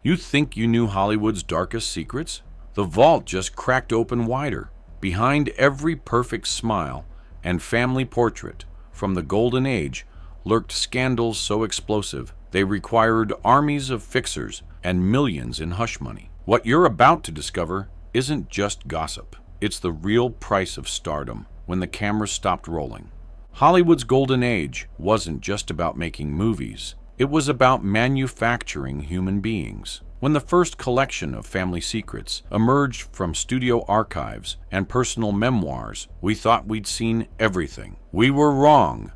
You think you knew Hollywood's darkest secrets? The vault just cracked open wider. Behind every perfect smile and family portrait from the Golden Age lurked scandals so explosive they required armies of fixers and millions in hush money. What you're about to discover isn't just gossip. It's the real price of stardom when the cameras stopped rolling. Hollywood's Golden Age wasn't just about making movies. It was about manufacturing human beings. When the first collection of family secrets emerged from studio archives and personal memoirs, we thought we'd seen everything. We were wrong.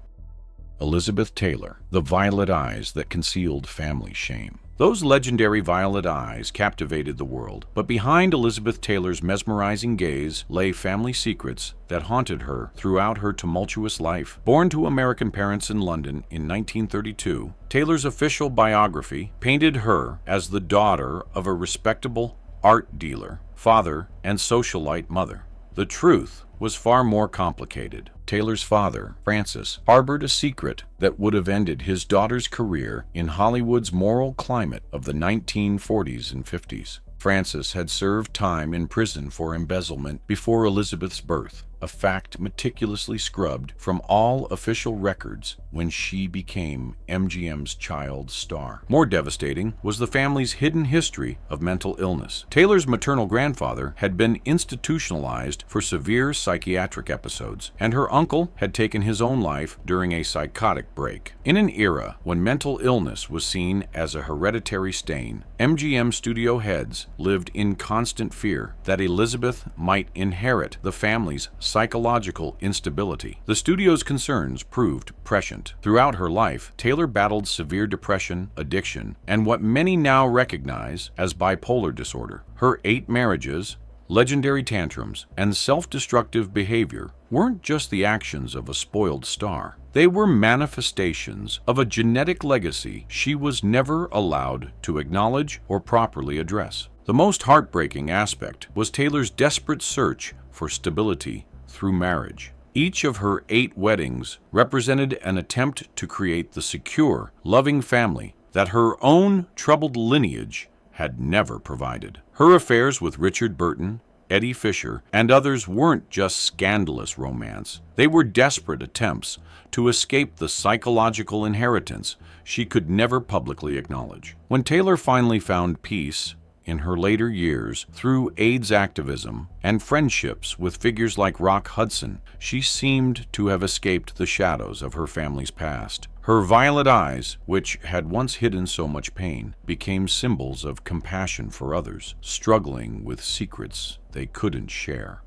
Elizabeth Taylor, the violet eyes that concealed family shame. Those legendary violet eyes captivated the world, but behind Elizabeth Taylor's mesmerizing gaze lay family secrets that haunted her throughout her tumultuous life. Born to American parents in London in 1932, Taylor's official biography painted her as the daughter of a respectable art dealer, father, and socialite mother. The truth was far more complicated. Taylor's father, Francis, harbored a secret that would have ended his daughter's career in Hollywood's moral climate of the 1940s and 50s. Francis had served time in prison for embezzlement before Elizabeth's birth, a fact meticulously scrubbed from all official records when she became MGM's child star. More devastating was the family's hidden history of mental illness. Taylor's maternal grandfather had been institutionalized for severe psychiatric episodes, and her uncle had taken his own life during a psychotic break. In an era when mental illness was seen as a hereditary stain, MGM studio heads lived in constant fear that Elizabeth might inherit the family's psychological instability. The studio's concerns proved prescient. Throughout her life, Taylor battled severe depression, addiction, and what many now recognize as bipolar disorder. Her 8 marriages, legendary tantrums, and self-destructive behavior weren't just the actions of a spoiled star. They were manifestations of a genetic legacy she was never allowed to acknowledge or properly address. The most heartbreaking aspect was Taylor's desperate search for stability through marriage. Each of her 8 weddings represented an attempt to create the secure, loving family that her own troubled lineage had never provided. Her affairs with Richard Burton, Eddie Fisher, and others weren't just scandalous romance. They were desperate attempts to escape the psychological inheritance she could never publicly acknowledge. When Taylor finally found peace in her later years through AIDS activism and friendships with figures like Rock Hudson, she seemed to have escaped the shadows of her family's past. Her violet eyes, which had once hidden so much pain, became symbols of compassion for others, struggling with secrets they couldn't share.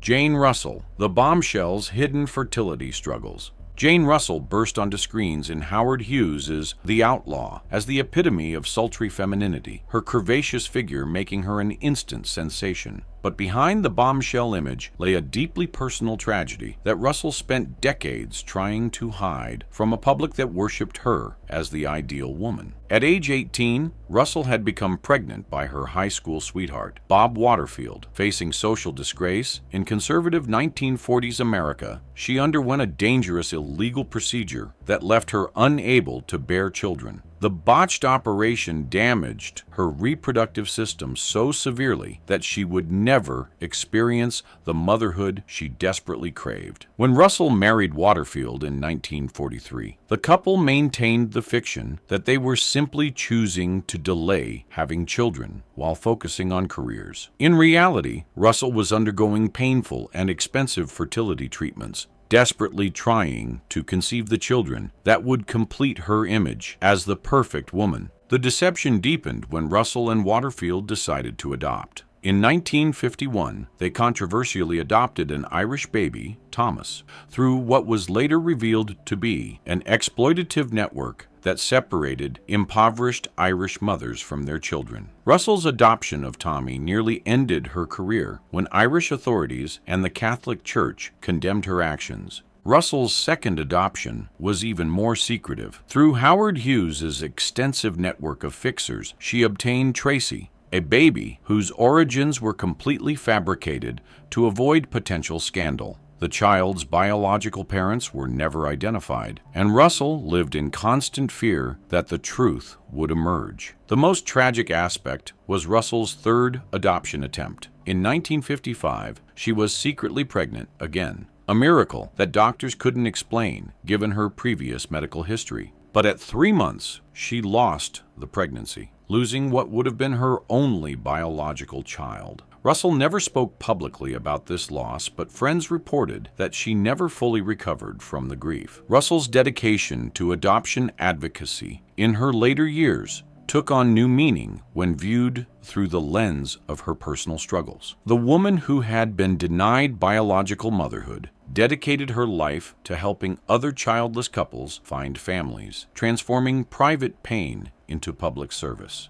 Jane Russell, the bombshell's hidden fertility struggles. Jane Russell burst onto screens in Howard Hughes' The Outlaw as the epitome of sultry femininity, her curvaceous figure making her an instant sensation. But behind the bombshell image lay a deeply personal tragedy that Russell spent decades trying to hide from a public that worshipped her as the ideal woman. At age 18, Russell had become pregnant by her high school sweetheart, Bob Waterfield. Facing social disgrace, in conservative 1940s America, she underwent a dangerous illegal procedure that left her unable to bear children. The botched operation damaged her reproductive system so severely that she would never experience the motherhood she desperately craved. When Russell married Waterfield in 1943, the couple maintained the fiction that they were simply choosing to delay having children while focusing on careers. In reality, Russell was undergoing painful and expensive fertility treatments, desperately trying to conceive the children that would complete her image as the perfect woman. The deception deepened when Russell and Waterfield decided to adopt. In 1951, they controversially adopted an Irish baby, Thomas, through what was later revealed to be an exploitative network that separated impoverished Irish mothers from their children. Russell's adoption of Tommy nearly ended her career when Irish authorities and the Catholic Church condemned her actions. Russell's second adoption was even more secretive. Through Howard Hughes' extensive network of fixers, she obtained Tracy, a baby whose origins were completely fabricated to avoid potential scandal. The child's biological parents were never identified, and Russell lived in constant fear that the truth would emerge. The most tragic aspect was Russell's third adoption attempt. In 1955, she was secretly pregnant again, a miracle that doctors couldn't explain given her previous medical history. But at 3 months, she lost the pregnancy, losing what would have been her only biological child. Russell never spoke publicly about this loss, but friends reported that she never fully recovered from the grief. Russell's dedication to adoption advocacy in her later years took on new meaning when viewed through the lens of her personal struggles. The woman who had been denied biological motherhood dedicated her life to helping other childless couples find families, transforming private pain into public service.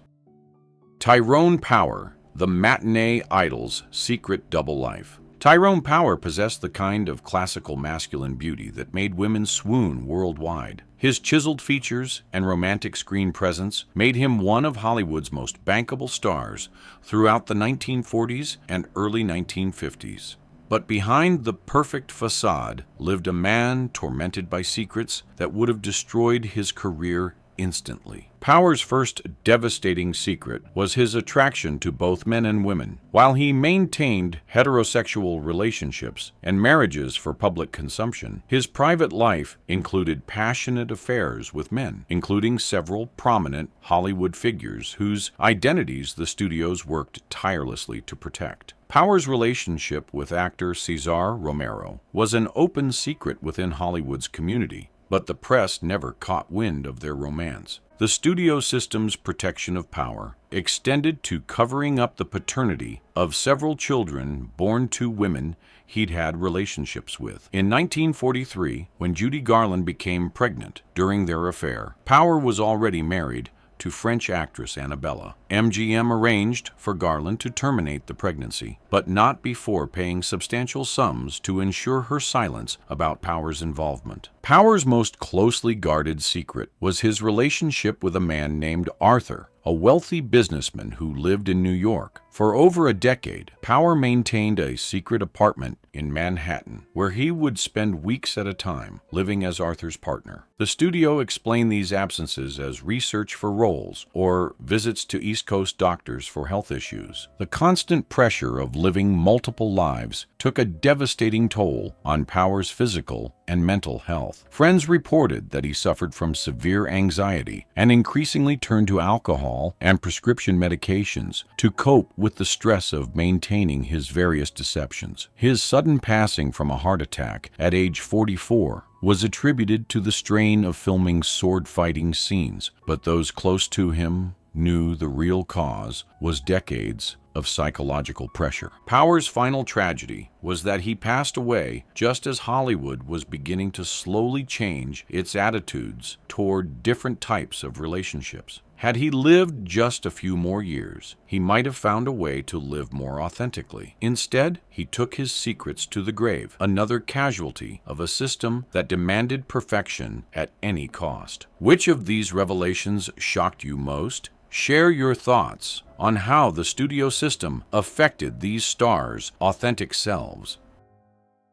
Tyrone Power, the matinee idol's secret double life. Tyrone Power possessed the kind of classical masculine beauty that made women swoon worldwide. His chiseled features and romantic screen presence made him one of Hollywood's most bankable stars throughout the 1940s and early 1950s. But behind the perfect facade lived a man tormented by secrets that would have destroyed his career instantly. Power's first devastating secret was his attraction to both men and women. While he maintained heterosexual relationships and marriages for public consumption, his private life included passionate affairs with men, including several prominent Hollywood figures whose identities the studios worked tirelessly to protect. Power's relationship with actor Cesar Romero was an open secret within Hollywood's community, but the press never caught wind of their romance. The studio system's protection of Power extended to covering up the paternity of several children born to women he'd had relationships with. In 1943, when Judy Garland became pregnant during their affair, Power was already married to French actress Annabella. MGM arranged for Garland to terminate the pregnancy, but not before paying substantial sums to ensure her silence about Power's involvement. Power's most closely guarded secret was his relationship with a man named Arthur, a wealthy businessman who lived in New York. For over a decade, Power maintained a secret apartment in Manhattan, where he would spend weeks at a time living as Arthur's partner. The studio explained these absences as research for roles or visits to East Coast doctors for health issues. The constant pressure of living multiple lives took a devastating toll on Power's physical and mental health. Friends reported that he suffered from severe anxiety and increasingly turned to alcohol and prescription medications to cope with the stress of maintaining his various deceptions. His sudden passing from a heart attack at age 44 was attributed to the strain of filming sword-fighting scenes, but those close to him knew the real cause was decades of psychological pressure. Power's final tragedy was that he passed away just as Hollywood was beginning to slowly change its attitudes toward different types of relationships. Had he lived just a few more years, he might have found a way to live more authentically. Instead, he took his secrets to the grave, another casualty of a system that demanded perfection at any cost. Which of these revelations shocked you most? Share your thoughts on how the studio system affected these stars' authentic selves.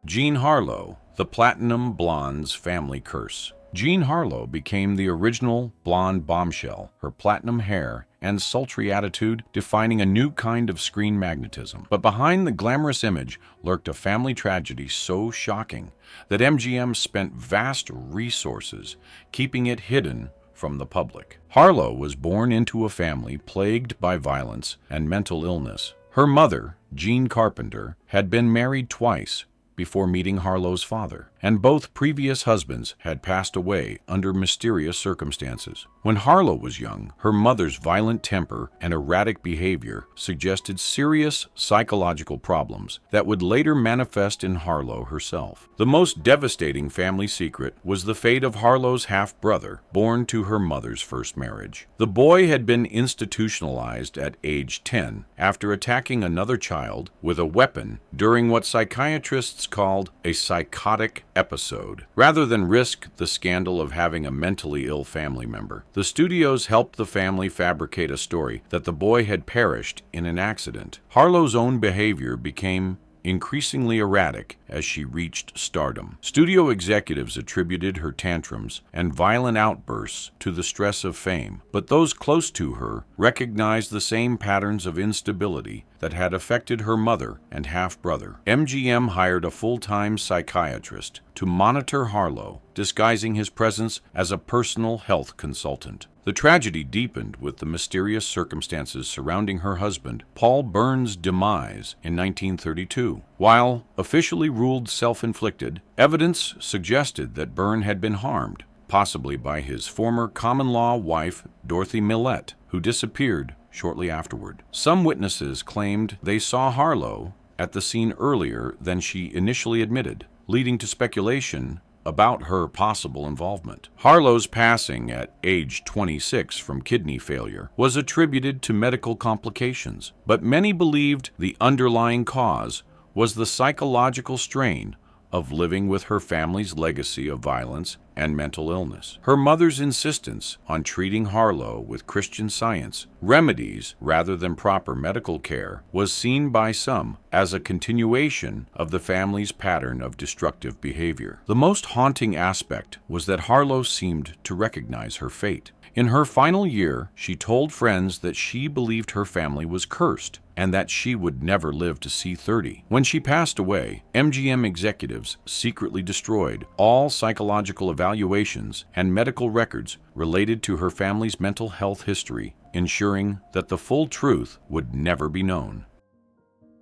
Jean Harlow, the Platinum Blonde's Family Curse. Jean Harlow became the original blonde bombshell, her platinum hair and sultry attitude defining a new kind of screen magnetism. But behind the glamorous image lurked a family tragedy so shocking that MGM spent vast resources keeping it hidden from the public. Harlow was born into a family plagued by violence and mental illness. Her mother, Jean Carpenter, had been married twice before meeting Harlow's father, and both previous husbands had passed away under mysterious circumstances. When Harlow was young, her mother's violent temper and erratic behavior suggested serious psychological problems that would later manifest in Harlow herself. The most devastating family secret was the fate of Harlow's half-brother, born to her mother's first marriage. The boy had been institutionalized at age 10 after attacking another child with a weapon during what psychiatrists called a psychotic episode. Rather than risk the scandal of having a mentally ill family member, the studios helped the family fabricate a story that the boy had perished in an accident. Harlow's own behavior became increasingly erratic as she reached stardom. Studio executives attributed her tantrums and violent outbursts to the stress of fame, but those close to her recognized the same patterns of instability that had affected her mother and half-brother. MGM hired a full-time psychiatrist to monitor Harlow, disguising his presence as a personal health consultant. The tragedy deepened with the mysterious circumstances surrounding her husband, Paul Byrne's demise in 1932. While officially ruled self-inflicted, evidence suggested that Byrne had been harmed, possibly by his former common-law wife, Dorothy Millette, who disappeared shortly afterward. Some witnesses claimed they saw Harlow at the scene earlier than she initially admitted, leading to speculation about her possible involvement. Harlow's passing at age 26 from kidney failure was attributed to medical complications, but many believed the underlying cause was the psychological strain of living with her family's legacy of violence and mental illness. Her mother's insistence on treating Harlow with Christian Science remedies rather than proper medical care was seen by some as a continuation of the family's pattern of destructive behavior. The most haunting aspect was that Harlow seemed to recognize her fate. In her final year, she told friends that she believed her family was cursed and that she would never live to see 30. When she passed away, MGM executives secretly destroyed all psychological evaluations and medical records related to her family's mental health history, ensuring that the full truth would never be known.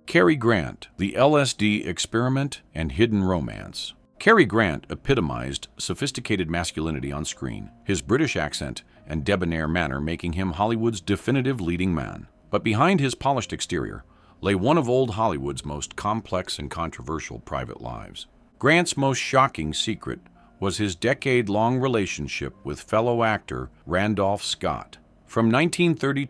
Cary Grant, The LSD Experiment and Hidden Romance. Cary Grant epitomized sophisticated masculinity on screen, his British accent and debonair manner making him Hollywood's definitive leading man. But behind his polished exterior lay one of old Hollywood's most complex and controversial private lives. Grant's most shocking secret was his decade-long relationship with fellow actor Randolph Scott. From 1932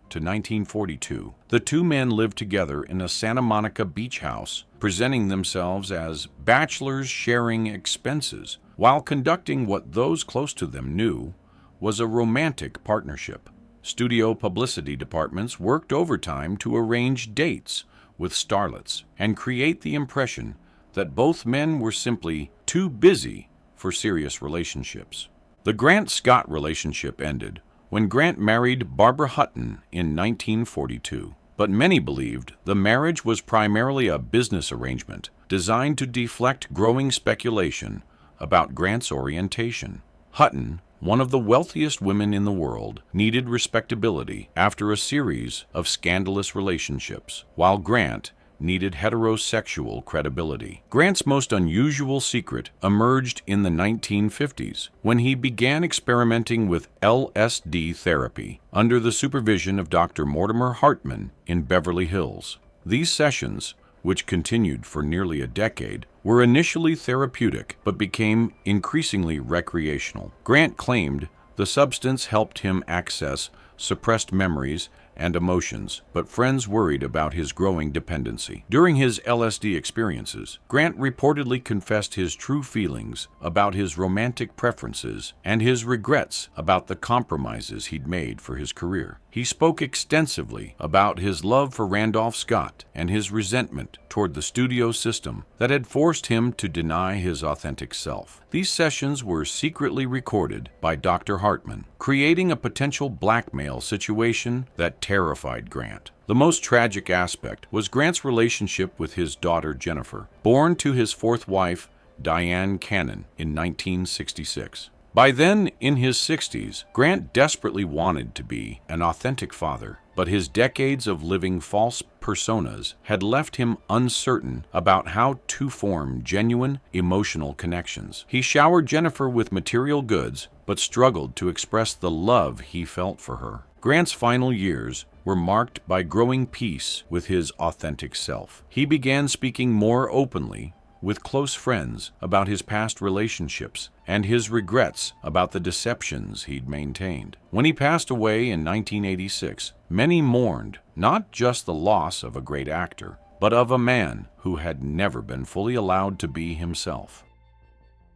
to 1942, the two men lived together in a Santa Monica beach house, presenting themselves as bachelors sharing expenses, while conducting what those close to them knew was a romantic partnership. Studio publicity departments worked overtime to arrange dates with starlets and create the impression that both men were simply too busy for serious relationships. The Grant-Scott relationship ended when Grant married Barbara Hutton in 1942, but many believed the marriage was primarily a business arrangement designed to deflect growing speculation about Grant's orientation. Hutton, one of the wealthiest women in the world, needed respectability after a series of scandalous relationships, while Grant needed heterosexual credibility. Grant's most unusual secret emerged in the 1950s when he began experimenting with LSD therapy under the supervision of Dr. Mortimer Hartman in Beverly Hills. These sessions, which continued for nearly a decade, were initially therapeutic but became increasingly recreational. Grant claimed the substance helped him access suppressed memories and emotions, but friends worried about his growing dependency. During his LSD experiences, Grant reportedly confessed his true feelings about his romantic preferences and his regrets about the compromises he'd made for his career. He spoke extensively about his love for Randolph Scott and his resentment toward the studio system that had forced him to deny his authentic self. These sessions were secretly recorded by Dr. Hartman, creating a potential blackmail situation that terrified Grant. The most tragic aspect was Grant's relationship with his daughter Jennifer, born to his fourth wife, Diane Cannon, in 1966. By then, in his 60s, Grant desperately wanted to be an authentic father, but his decades of living false personas had left him uncertain about how to form genuine emotional connections. He showered Jennifer with material goods, but struggled to express the love he felt for her. Grant's final years were marked by growing peace with his authentic self. He began speaking more openly with close friends about his past relationships and his regrets about the deceptions he'd maintained. When he passed away in 1986, many mourned not just the loss of a great actor, but of a man who had never been fully allowed to be himself.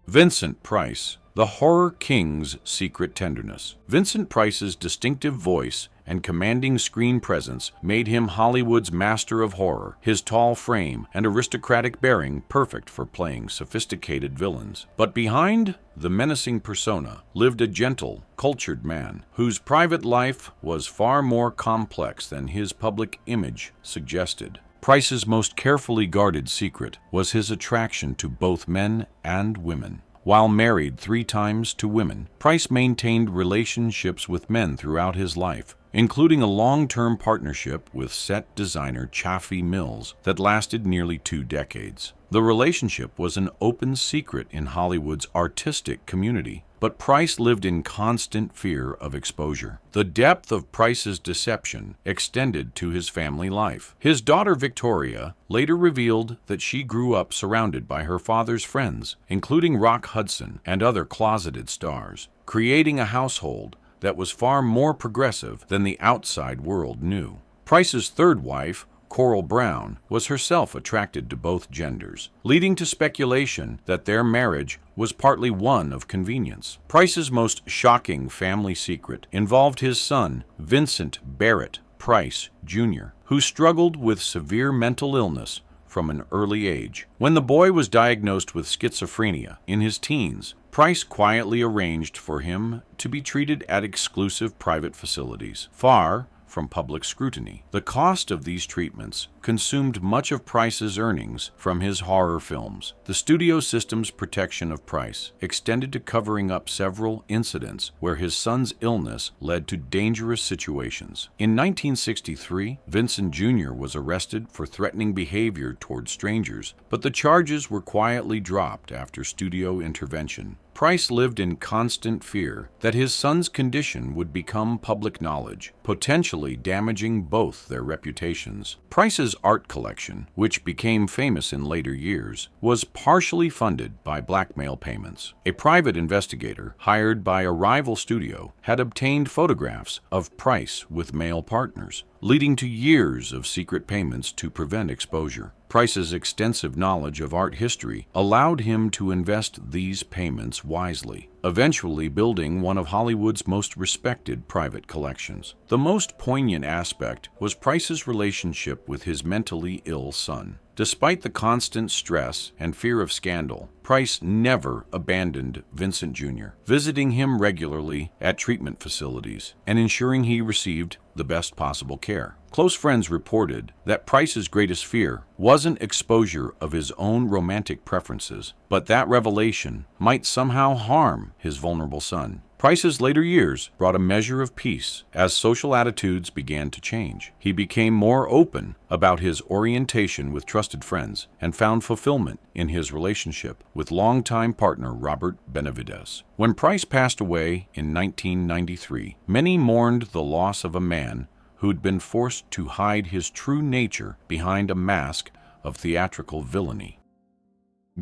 Vincent Price, The Horror King's Secret Tenderness. Vincent Price's distinctive voice and commanding screen presence made him Hollywood's master of horror, his tall frame and aristocratic bearing perfect for playing sophisticated villains. But behind the menacing persona lived a gentle, cultured man whose private life was far more complex than his public image suggested. Price's most carefully guarded secret was his attraction to both men and women. While married 3 times to women, Price maintained relationships with men throughout his life, including a long-term partnership with set designer Chaffee Mills that lasted nearly 2 decades. The relationship was an open secret in Hollywood's artistic community, but Price lived in constant fear of exposure. The depth of Price's deception extended to his family life. His daughter Victoria later revealed that she grew up surrounded by her father's friends, including Rock Hudson and other closeted stars, creating a household that was far more progressive than the outside world knew. Price's third wife, Coral Brown, was herself attracted to both genders, leading to speculation that their marriage was partly one of convenience. Price's most shocking family secret involved his son, Vincent Barrett Price, Jr., who struggled with severe mental illness from an early age. When the boy was diagnosed with schizophrenia in his teens, Price quietly arranged for him to be treated at exclusive private facilities, far from public scrutiny. The cost of these treatments consumed much of Price's earnings from his horror films. The studio system's protection of Price extended to covering up several incidents where his son's illness led to dangerous situations. In 1963, Vincent Jr. was arrested for threatening behavior toward strangers, but the charges were quietly dropped after studio intervention. Price lived in constant fear that his son's condition would become public knowledge, potentially damaging both their reputations. Price's art collection, which became famous in later years, was partially funded by blackmail payments. A private investigator hired by a rival studio had obtained photographs of Price with male partners, leading to years of secret payments to prevent exposure. Price's extensive knowledge of art history allowed him to invest these payments wisely, eventually building one of Hollywood's most respected private collections. The most poignant aspect was Price's relationship with his mentally ill son. Despite the constant stress and fear of scandal, Price never abandoned Vincent Jr., visiting him regularly at treatment facilities and ensuring he received the best possible care. Close friends reported that Price's greatest fear wasn't exposure of his own romantic preferences, but that revelation might somehow harm his vulnerable son. Price's later years brought a measure of peace as social attitudes began to change. He became more open about his orientation with trusted friends and found fulfillment in his relationship with longtime partner Robert Benavides. When Price passed away in 1993, many mourned the loss of a man who'd been forced to hide his true nature behind a mask of theatrical villainy.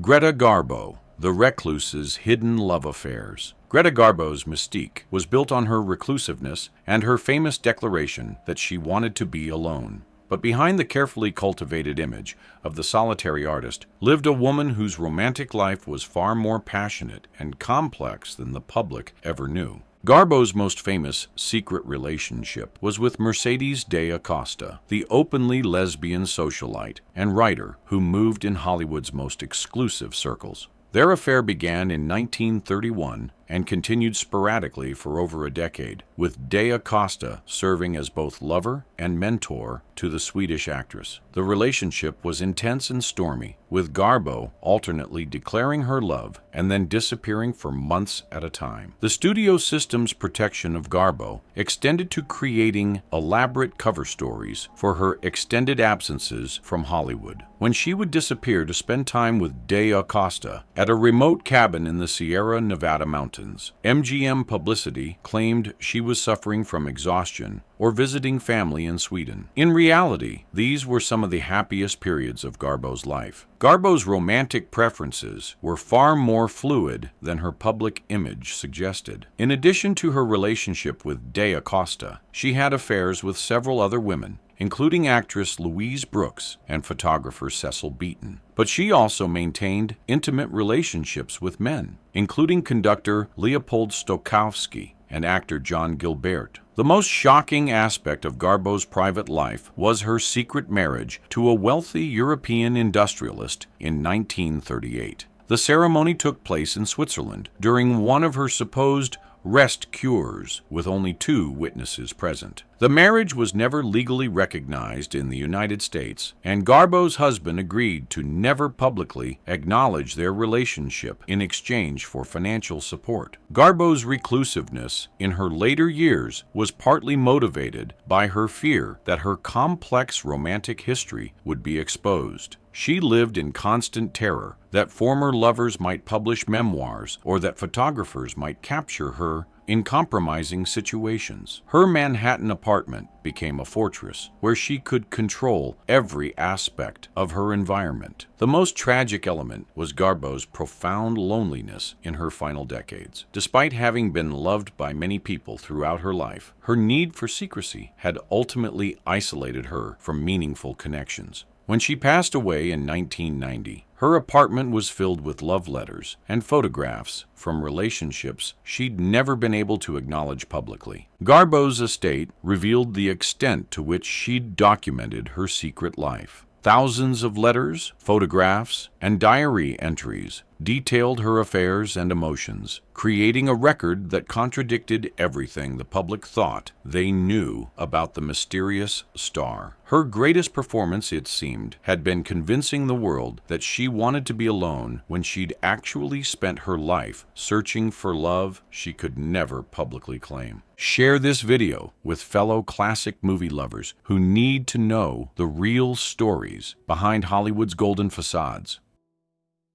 Greta Garbo, the recluse's hidden love affairs. Greta Garbo's mystique was built on her reclusiveness and her famous declaration that she wanted to be alone. But behind the carefully cultivated image of the solitary artist lived a woman whose romantic life was far more passionate and complex than the public ever knew. Garbo's most famous secret relationship was with Mercedes de Acosta, the openly lesbian socialite and writer who moved in Hollywood's most exclusive circles. Their affair began in 1931 and continued sporadically for over a decade, with de Acosta serving as both lover and mentor to the Swedish actress. The relationship was intense and stormy, with Garbo alternately declaring her love and then disappearing for months at a time. The studio system's protection of Garbo extended to creating elaborate cover stories for her extended absences from Hollywood. When she would disappear to spend time with de Acosta at a remote cabin in the Sierra Nevada mountains, MGM Publicity claimed she was suffering from exhaustion or visiting family in Sweden. In reality, these were some of the happiest periods of Garbo's life. Garbo's romantic preferences were far more fluid than her public image suggested. In addition to her relationship with de Acosta, she had affairs with several other women, including actress Louise Brooks and photographer Cecil Beaton. But she also maintained intimate relationships with men, including conductor Leopold Stokowski and actor John Gilbert. The most shocking aspect of Garbo's private life was her secret marriage to a wealthy European industrialist in 1938. The ceremony took place in Switzerland during one of her supposed rest cures, with only 2 witnesses present. The marriage was never legally recognized in the United States, and Garbo's husband agreed to never publicly acknowledge their relationship in exchange for financial support. Garbo's reclusiveness in her later years was partly motivated by her fear that her complex romantic history would be exposed. She lived in constant terror that former lovers might publish memoirs or that photographers might capture her in compromising situations. Her Manhattan apartment became a fortress where she could control every aspect of her environment. The most tragic element was Garbo's profound loneliness in her final decades. Despite having been loved by many people throughout her life, her need for secrecy had ultimately isolated her from meaningful connections. When she passed away in 1990, her apartment was filled with love letters and photographs from relationships she'd never been able to acknowledge publicly. Garbo's estate revealed the extent to which she'd documented her secret life. Thousands of letters, photographs, and diary entries detailed her affairs and emotions, creating a record that contradicted everything the public thought they knew about the mysterious star. Her greatest performance, it seemed, had been convincing the world that she wanted to be alone when she'd actually spent her life searching for love she could never publicly claim. Share this video with fellow classic movie lovers who need to know the real stories behind Hollywood's golden facades.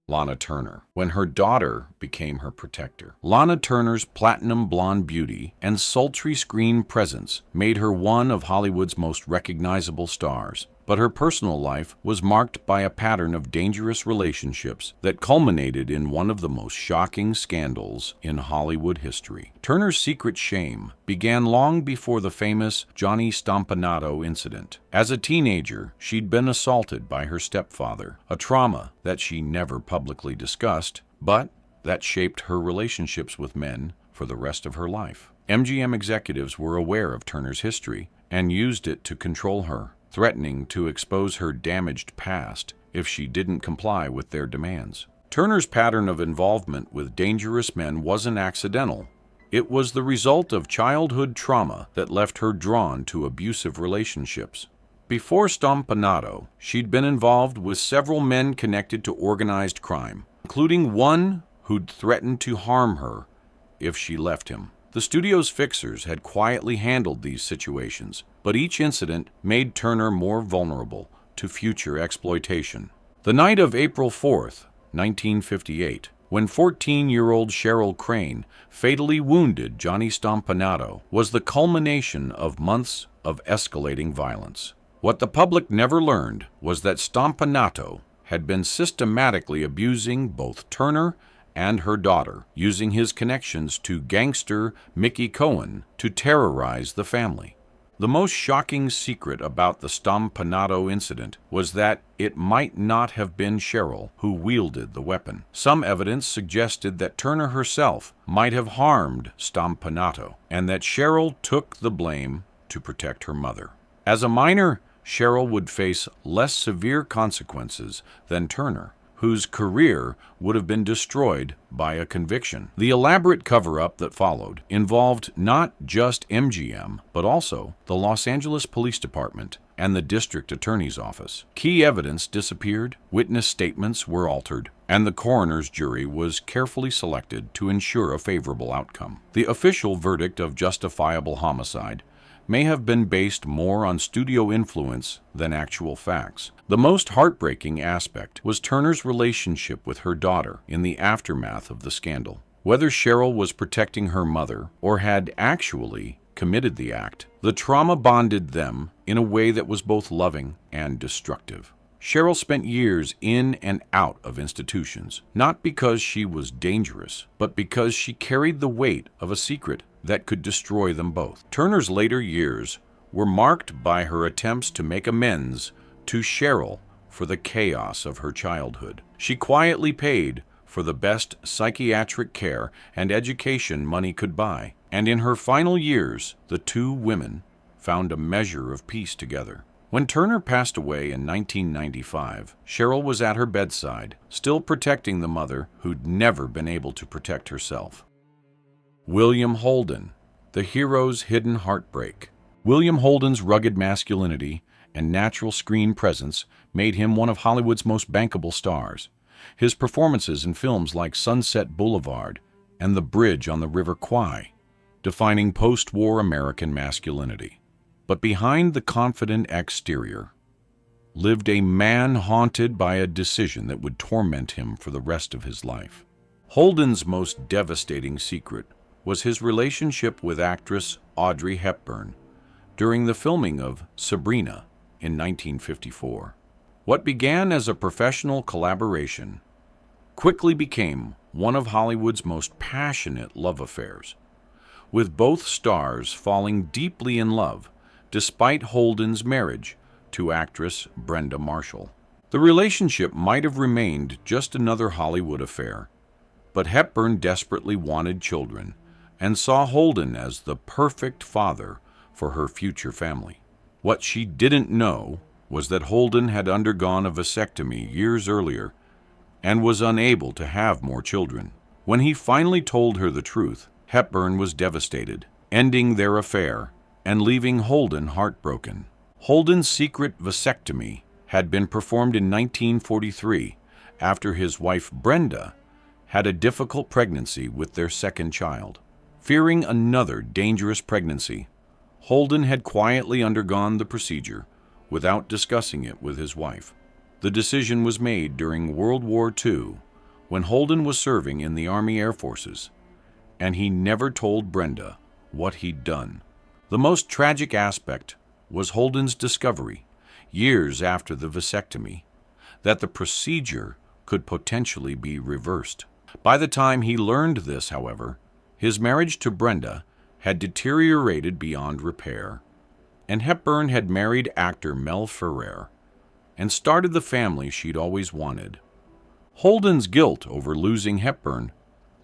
Lana Turner. When her daughter became her protector, Lana Turner's platinum blonde beauty and sultry screen presence made her one of Hollywood's most recognizable stars. But her personal life was marked by a pattern of dangerous relationships that culminated in one of the most shocking scandals in Hollywood history. Turner's secret shame began long before the famous Johnny Stompanato incident. As a teenager, she'd been assaulted by her stepfather, a trauma that she never publicly discussed, but that shaped her relationships with men for the rest of her life. MGM executives were aware of Turner's history and used it to control her, threatening to expose her damaged past if she didn't comply with their demands. Turner's pattern of involvement with dangerous men wasn't accidental. It was the result of childhood trauma that left her drawn to abusive relationships. Before Stompanato, she'd been involved with several men connected to organized crime, including one who'd threatened to harm her if she left him. The studio's fixers had quietly handled these situations, but each incident made Turner more vulnerable to future exploitation. The night of April 4th, 1958, when 14-year-old Cheryl Crane fatally wounded Johnny Stompanato, was the culmination of months of escalating violence. What the public never learned was that Stompanato had been systematically abusing both Turner and her daughter, using his connections to gangster Mickey Cohen to terrorize the family. The most shocking secret about the Stompanato incident was that it might not have been Cheryl who wielded the weapon. Some evidence suggested that Turner herself might have harmed Stompanato, and that Cheryl took the blame to protect her mother. As a minor, Cheryl would face less severe consequences than Turner, whose career would have been destroyed by a conviction. The elaborate cover-up that followed involved not just MGM, but also the Los Angeles Police Department and the District Attorney's Office. Key evidence disappeared, witness statements were altered, and the coroner's jury was carefully selected to ensure a favorable outcome. The official verdict of justifiable homicide may have been based more on studio influence than actual facts. The most heartbreaking aspect was Turner's relationship with her daughter in the aftermath of the scandal. Whether Cheryl was protecting her mother or had actually committed the act, the trauma bonded them in a way that was both loving and destructive. Cheryl spent years in and out of institutions, not because she was dangerous, but because she carried the weight of a secret that could destroy them both. Turner's later years were marked by her attempts to make amends to Cheryl for the chaos of her childhood. She quietly paid for the best psychiatric care and education money could buy, and in her final years, the two women found a measure of peace together. When Turner passed away in 1995, Cheryl was at her bedside, still protecting the mother who'd never been able to protect herself. William Holden, the hero's hidden heartbreak. William Holden's rugged masculinity and natural screen presence made him one of Hollywood's most bankable stars. His performances in films like Sunset Boulevard and The Bridge on the River Kwai, defining post-war American masculinity. But behind the confident exterior lived a man haunted by a decision that would torment him for the rest of his life. Holden's most devastating secret was his relationship with actress Audrey Hepburn during the filming of Sabrina in 1954. What began as a professional collaboration quickly became one of Hollywood's most passionate love affairs, with both stars falling deeply in love despite Holden's marriage to actress Brenda Marshall. The relationship might have remained just another Hollywood affair, but Hepburn desperately wanted children and saw Holden as the perfect father for her future family. What she didn't know was that Holden had undergone a vasectomy years earlier and was unable to have more children. When he finally told her the truth, Hepburn was devastated, ending their affair and leaving Holden heartbroken. Holden's secret vasectomy had been performed in 1943 after his wife Brenda had a difficult pregnancy with their second child. Fearing another dangerous pregnancy, Holden had quietly undergone the procedure without discussing it with his wife. The decision was made during World War II when Holden was serving in the Army Air Forces, and he never told Brenda what he'd done. The most tragic aspect was Holden's discovery, years after the vasectomy, that the procedure could potentially be reversed. By the time he learned this, however, his marriage to Brenda had deteriorated beyond repair, and Hepburn had married actor Mel Ferrer and started the family she'd always wanted. Holden's guilt over losing Hepburn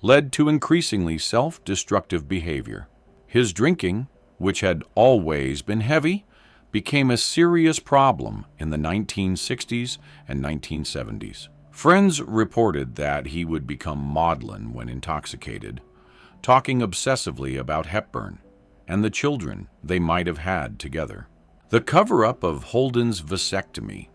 led to increasingly self-destructive behavior. His drinking, which had always been heavy, became a serious problem in the 1960s and 1970s. Friends reported that he would become maudlin when intoxicated, talking obsessively about Hepburn and the children they might have had together. The cover-up of Holden's vasectomy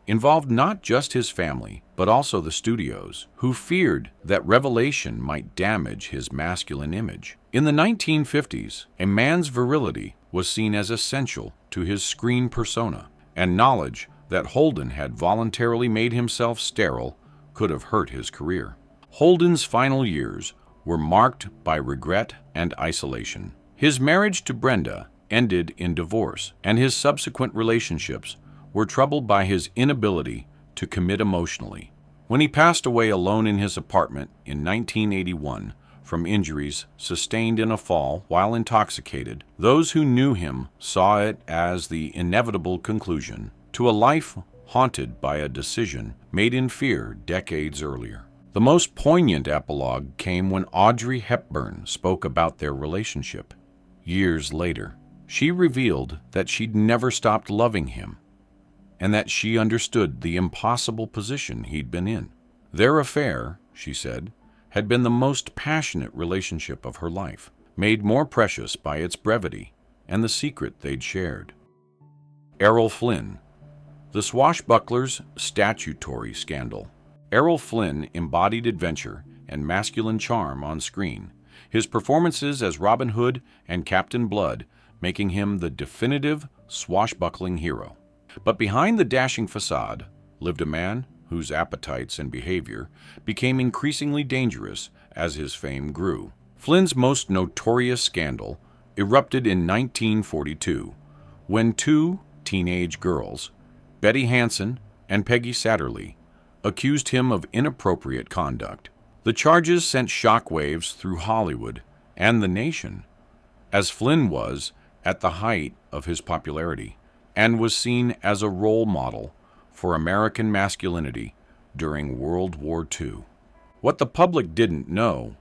involved not just his family, but also the studios, who feared that revelation might damage his masculine image. In the 1950s, a man's virility was seen as essential to his screen persona, and knowledge that Holden had voluntarily made himself sterile could have hurt his career. Holden's final years were marked by regret and isolation. His marriage to Brenda ended in divorce, and his subsequent relationships were troubled by his inability to commit emotionally. When he passed away alone in his apartment in 1981 from injuries sustained in a fall while intoxicated, those who knew him saw it as the inevitable conclusion to a life haunted by a decision made in fear decades earlier. The most poignant epilogue came when Audrey Hepburn spoke about their relationship. Years later, she revealed that she'd never stopped loving him, and that she understood the impossible position he'd been in. Their affair, she said, had been the most passionate relationship of her life, made more precious by its brevity and the secret they'd shared. Errol Flynn, the swashbuckler's statutory scandal. Errol Flynn embodied adventure and masculine charm on screen, his performances as Robin Hood and Captain Blood making him the definitive swashbuckling hero. But behind the dashing facade lived a man whose appetites and behavior became increasingly dangerous as his fame grew. Flynn's most notorious scandal erupted in 1942 when two teenage girls, Betty Hansen and Peggy Satterlee, accused him of inappropriate conduct. The charges sent shockwaves through Hollywood and the nation, as Flynn was, at the height of his popularity and was seen as a role model for American masculinity during World War II. What the public didn't know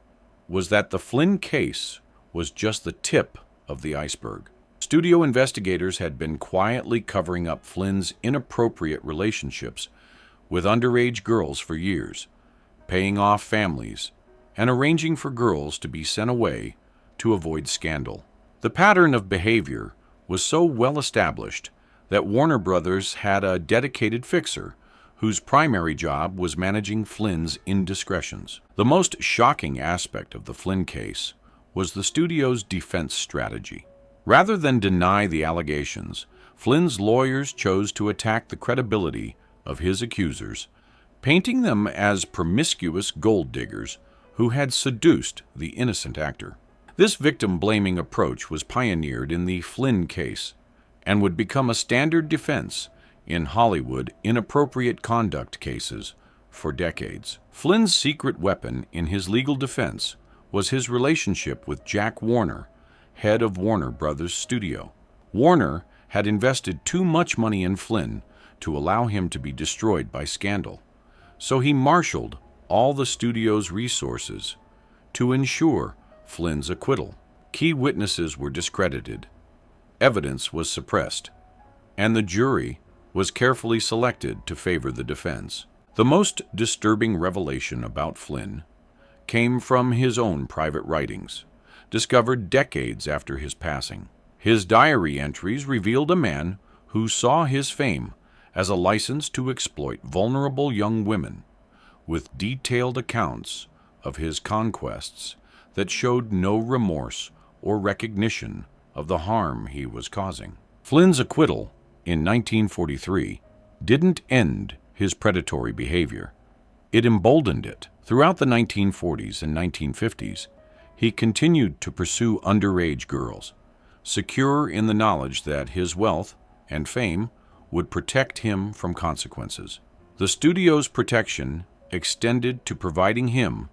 was that the Flynn case was just the tip of the iceberg. Studio investigators had been quietly covering up Flynn's inappropriate relationships with underage girls for years, paying off families, and arranging for girls to be sent away to avoid scandal. The pattern of behavior was so well established that Warner Brothers had a dedicated fixer whose primary job was managing Flynn's indiscretions. The most shocking aspect of the Flynn case was the studio's defense strategy. Rather than deny the allegations, Flynn's lawyers chose to attack the credibility of his accusers, painting them as promiscuous gold diggers who had seduced the innocent actor. This victim-blaming approach was pioneered in the Flynn case and would become a standard defense in Hollywood inappropriate conduct cases for decades. Flynn's secret weapon in his legal defense was his relationship with Jack Warner, head of Warner Brothers Studio. Warner had invested too much money in Flynn to allow him to be destroyed by scandal, so he marshaled all the studio's resources to ensure Flynn's acquittal. Key witnesses were discredited, evidence was suppressed, and the jury was carefully selected to favor the defense. The most disturbing revelation about Flynn came from his own private writings, discovered decades after his passing. His diary entries revealed a man who saw his fame as a license to exploit vulnerable young women, with detailed accounts of his conquests that showed no remorse or recognition of the harm he was causing. Flynn's acquittal in 1943 didn't end his predatory behavior. It emboldened it. Throughout the 1940s and 1950s, he continued to pursue underage girls, secure in the knowledge that his wealth and fame would protect him from consequences. The studio's protection extended to providing him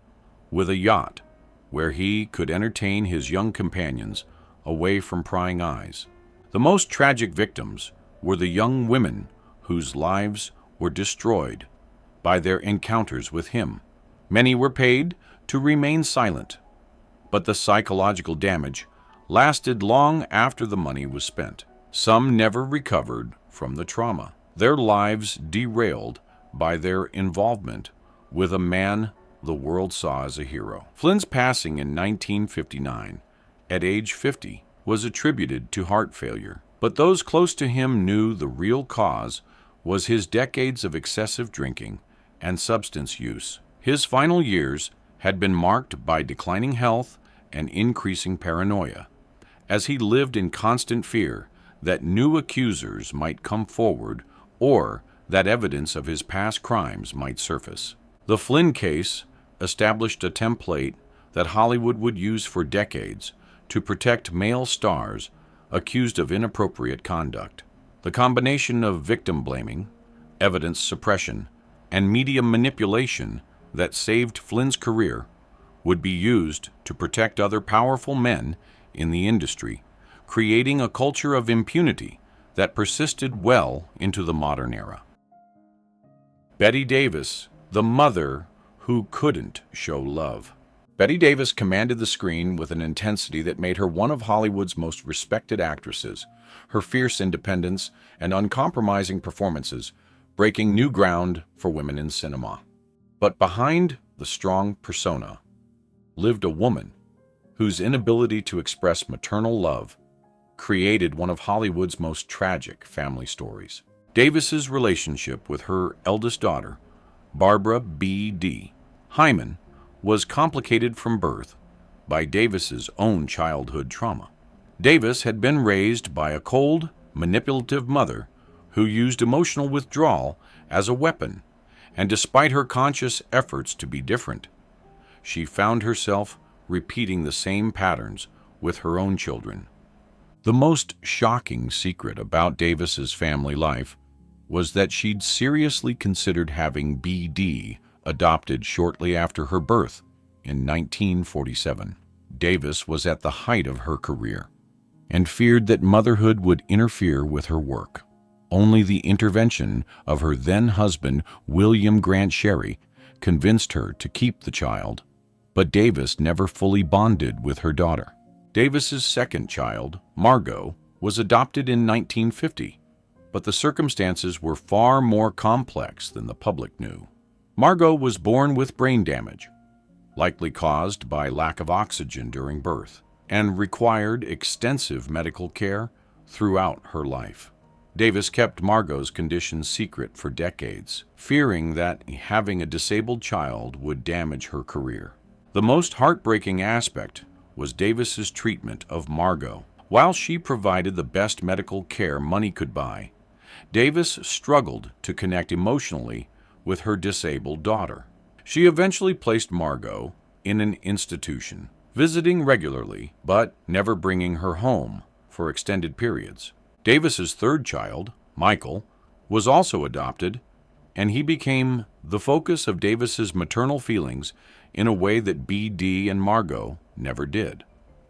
with a yacht where he could entertain his young companions away from prying eyes. The most tragic victims were the young women whose lives were destroyed by their encounters with him. Many were paid to remain silent, but the psychological damage lasted long after the money was spent. Some never recovered from the trauma, their lives derailed by their involvement with a man the world saw as a hero. Flynn's passing in 1959, at age 50, was attributed to heart failure, but those close to him knew the real cause was his decades of excessive drinking and substance use. His final years had been marked by declining health and increasing paranoia, as he lived in constant fear that new accusers might come forward or that evidence of his past crimes might surface. The Flynn case established a template that Hollywood would use for decades to protect male stars accused of inappropriate conduct. The combination of victim blaming, evidence suppression, and media manipulation that saved Flynn's career would be used to protect other powerful men in the industry, creating a culture of impunity that persisted well into the modern era. Bette Davis, the mother who couldn't show love. Bette Davis commanded the screen with an intensity that made her one of Hollywood's most respected actresses, her fierce independence and uncompromising performances breaking new ground for women in cinema. But behind the strong persona lived a woman whose inability to express maternal love created one of Hollywood's most tragic family stories. Davis's relationship with her eldest daughter, Barbara B.D. Hyman, was complicated from birth by Davis's own childhood trauma. Davis had been raised by a cold, manipulative mother who used emotional withdrawal as a weapon, and despite her conscious efforts to be different, she found herself repeating the same patterns with her own children. The most shocking secret about Davis's family life was that she'd seriously considered having BD adopted shortly after her birth in 1947. Davis was at the height of her career, and feared that motherhood would interfere with her work. Only the intervention of her then-husband, William Grant Sherry, convinced her to keep the child, but Davis never fully bonded with her daughter. Davis's second child, Margot, was adopted in 1950, but the circumstances were far more complex than the public knew. Margot was born with brain damage, likely caused by lack of oxygen during birth, and required extensive medical care throughout her life. Davis kept Margot's condition secret for decades, fearing that having a disabled child would damage her career. The most heartbreaking aspect was Davis's treatment of Margot. While she provided the best medical care money could buy, Davis struggled to connect emotionally with her disabled daughter. She eventually placed Margot in an institution, visiting regularly but never bringing her home for extended periods. Davis's third child, Michael, was also adopted, and he became the focus of Davis's maternal feelings in a way that B.D. and Margot never did.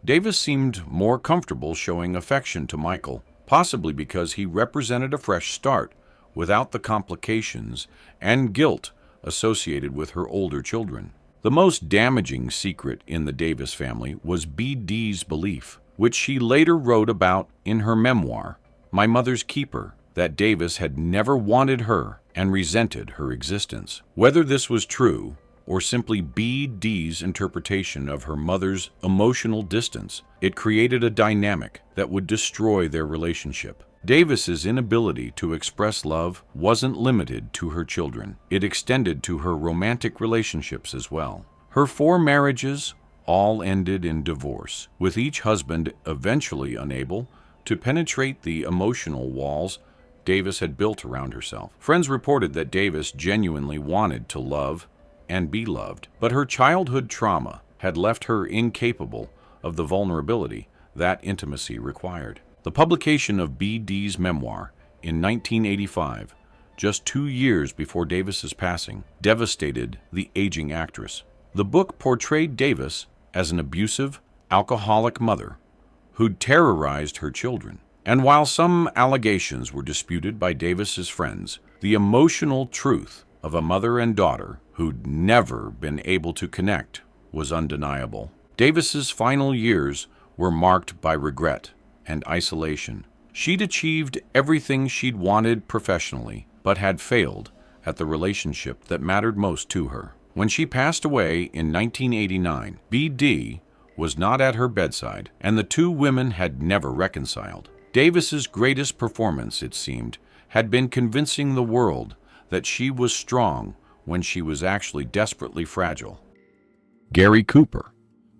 Davis seemed more comfortable showing affection to Michael, possibly because he represented a fresh start without the complications and guilt associated with her older children. The most damaging secret in the Davis family was B.D.'s belief, which she later wrote about in her memoir, My Mother's Keeper, that Davis had never wanted her and resented her existence. Whether this was true or simply B.D.'s interpretation of her mother's emotional distance, it created a dynamic that would destroy their relationship. Davis's inability to express love wasn't limited to her children. It extended to her romantic relationships as well. Her 4 marriages all ended in divorce, with each husband eventually unable to penetrate the emotional walls Davis had built around herself. Friends reported that Davis genuinely wanted to love and be loved, but her childhood trauma had left her incapable of the vulnerability that intimacy required. The publication of B.D.'s memoir in 1985, just 2 years before Davis's passing, devastated the aging actress. The book portrayed Davis as an abusive, alcoholic mother who'd terrorized her children. And while some allegations were disputed by Davis's friends, the emotional truth of a mother and daughter who'd never been able to connect was undeniable. Davis's final years were marked by regret and isolation. She'd achieved everything she'd wanted professionally, but had failed at the relationship that mattered most to her. When she passed away in 1989, B.D. was not at her bedside, and the 2 women had never reconciled. Davis's greatest performance, it seemed, had been convincing the world that she was strong when she was actually desperately fragile. Gary Cooper,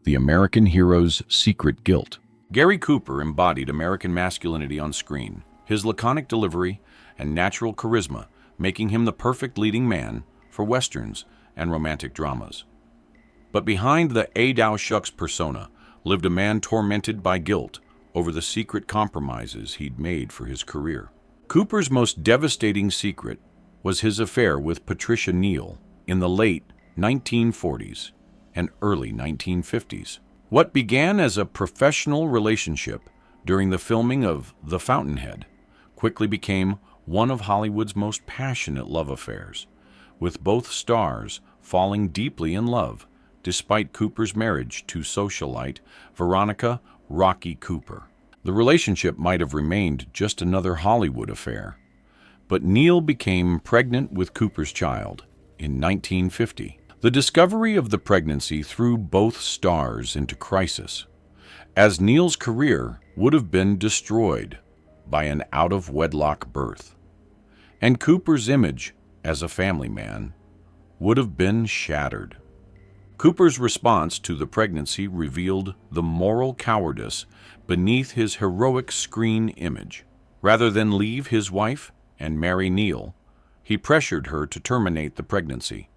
the American hero's secret guilt. Gary Cooper embodied American masculinity on screen, his laconic delivery and natural charisma making him the perfect leading man for westerns and romantic dramas. But behind the "Thou Shucks" persona lived a man tormented by guilt over the secret compromises he'd made for his career. Cooper's most devastating secret was his affair with Patricia Neal in the late 1940s and early 1950s. What began as a professional relationship during the filming of The Fountainhead quickly became one of Hollywood's most passionate love affairs, with both stars falling deeply in love despite Cooper's marriage to socialite Veronica "Rocky" Cooper. The relationship might have remained just another Hollywood affair, but Neal became pregnant with Cooper's child in 1950. The discovery of the pregnancy threw both stars into crisis, as Neal's career would have been destroyed by an out-of-wedlock birth, and Cooper's image as a family man would have been shattered. Cooper's response to the pregnancy revealed the moral cowardice beneath his heroic screen image. Rather than leave his wife and marry Neal, he pressured her to terminate the pregnancy,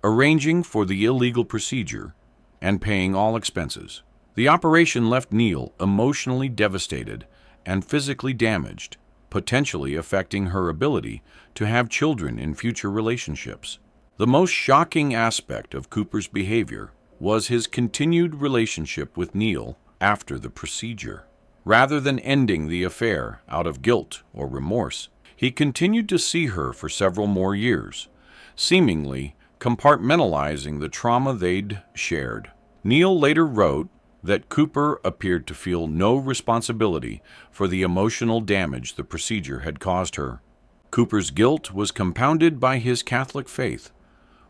arranging for the illegal procedure and paying all expenses. The operation left Neal emotionally devastated and physically damaged, potentially affecting her ability to have children in future relationships. The most shocking aspect of Cooper's behavior was his continued relationship with Neal after the procedure. Rather than ending the affair out of guilt or remorse, he continued to see her for several more years, seemingly compartmentalizing the trauma they'd shared. Neil later wrote that Cooper appeared to feel no responsibility for the emotional damage the procedure had caused her. Cooper's guilt was compounded by his Catholic faith,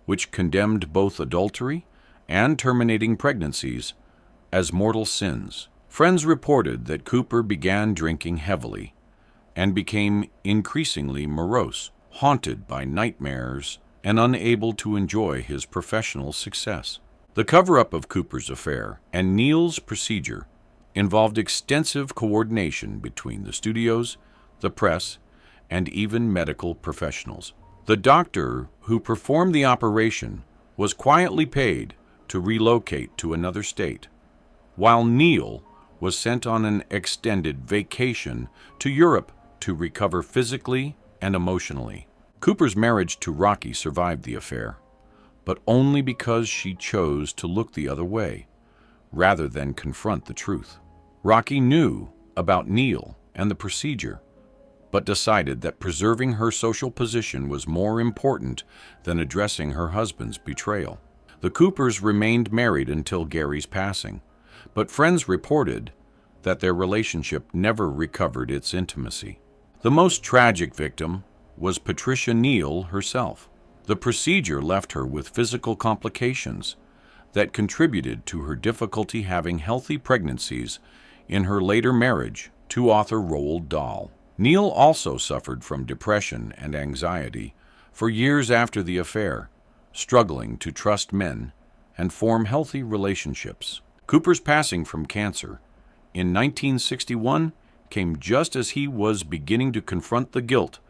which condemned both adultery and terminating pregnancies as mortal sins. Friends reported that Cooper began drinking heavily and became increasingly morose, haunted by nightmares and unable to enjoy his professional success. The cover-up of Cooper's affair and Neil's procedure involved extensive coordination between the studios, the press, and even medical professionals. The doctor who performed the operation was quietly paid to relocate to another state, while Neil was sent on an extended vacation to Europe to recover physically and emotionally. Cooper's marriage to Rocky survived the affair, but only because she chose to look the other way, rather than confront the truth. Rocky knew about Neil and the procedure, but decided that preserving her social position was more important than addressing her husband's betrayal. The Coopers remained married until Gary's passing, but friends reported that their relationship never recovered its intimacy. The most tragic victim was Patricia Neal herself. The procedure left her with physical complications that contributed to her difficulty having healthy pregnancies in her later marriage to author Roald Dahl. Neal also suffered from depression and anxiety for years after the affair, struggling to trust men and form healthy relationships. Cooper's passing from cancer in 1961 came just as he was beginning to confront the guilt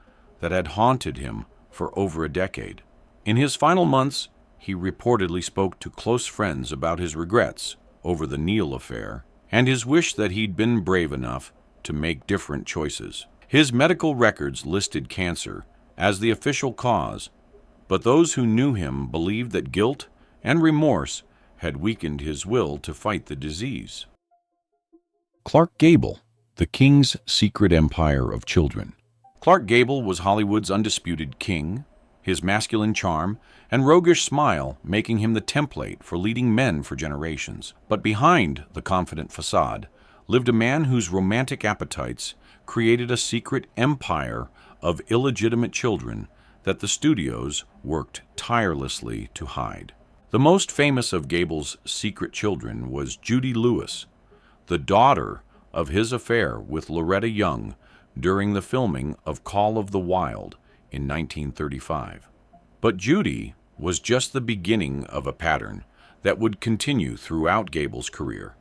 that had haunted him for over a decade. In his final months, he reportedly spoke to close friends about his regrets over the Neal affair and his wish that he'd been brave enough to make different choices. His medical records listed cancer as the official cause, but those who knew him believed that guilt and remorse had weakened his will to fight the disease. Clark Gable, the King's Secret Empire of Children. Clark Gable was Hollywood's undisputed king, his masculine charm and roguish smile making him the template for leading men for generations. But behind the confident facade lived a man whose romantic appetites created a secret empire of illegitimate children that the studios worked tirelessly to hide. The most famous of Gable's secret children was Judy Lewis, the daughter of his affair with Loretta Young during the filming of Call of the Wild in 1935. But Judy was just the beginning of a pattern that would continue throughout Gable's career,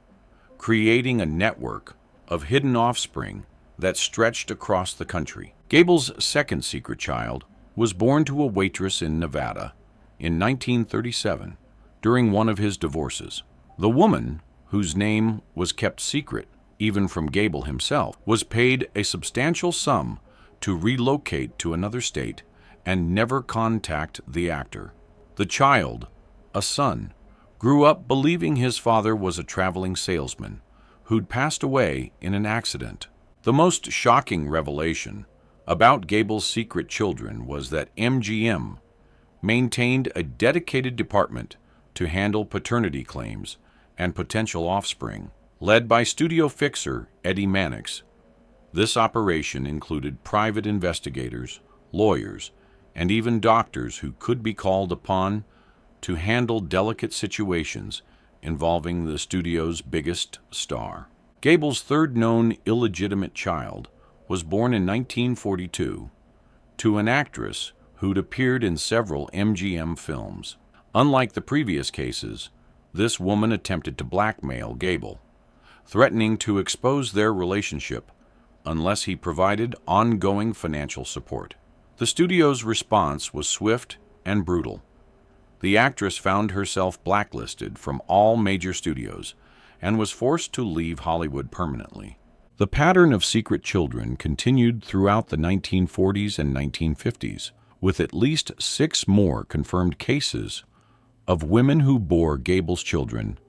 creating a network of hidden offspring that stretched across the country. Gable's second secret child was born to a waitress in Nevada in 1937 during one of his divorces. The woman, whose name was kept secret even from Gable himself, was paid a substantial sum to relocate to another state and never contact the actor. The child, a son, grew up believing his father was a traveling salesman who'd passed away in an accident. The most shocking revelation about Gable's secret children was that MGM maintained a dedicated department to handle paternity claims and potential offspring. Led by studio fixer Eddie Mannix, this operation included private investigators, lawyers, and even doctors who could be called upon to handle delicate situations involving the studio's biggest star. Gable's third known illegitimate child was born in 1942 to an actress who'd appeared in several MGM films. Unlike the previous cases, this woman attempted to blackmail Gable, threatening to expose their relationship unless he provided ongoing financial support. The studio's response was swift and brutal. The actress found herself blacklisted from all major studios and was forced to leave Hollywood permanently. The pattern of secret children continued throughout the 1940s and 1950s, with at least 6 more confirmed cases of women who bore Gable's children